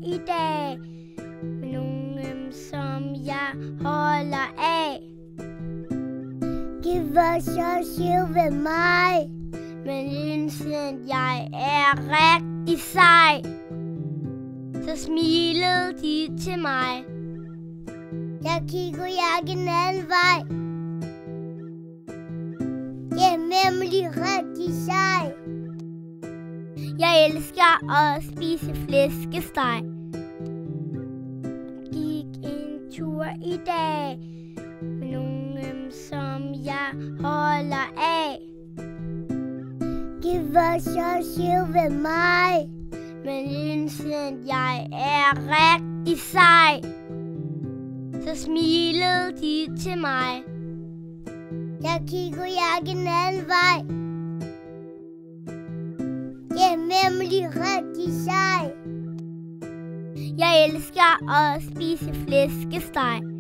i dag med nogen, som jeg holder af. Det var så sjovt ved mig, men indsigt jeg er rigtig sej. Så smilede de til mig. Jeg kigger en anden vej. Det er nemlig rigtig sej. Jeg elsker at spise flæskesteg. Gik en tur i dag med nogen, som jeg holder af. Det var så sjovt ved mig, men indsigt jeg er rigtig sej. Så smilede de til mig. Jeg kigger en anden vej. Det er nemlig rigtig sej. Jeg elsker at spise flæskesteg.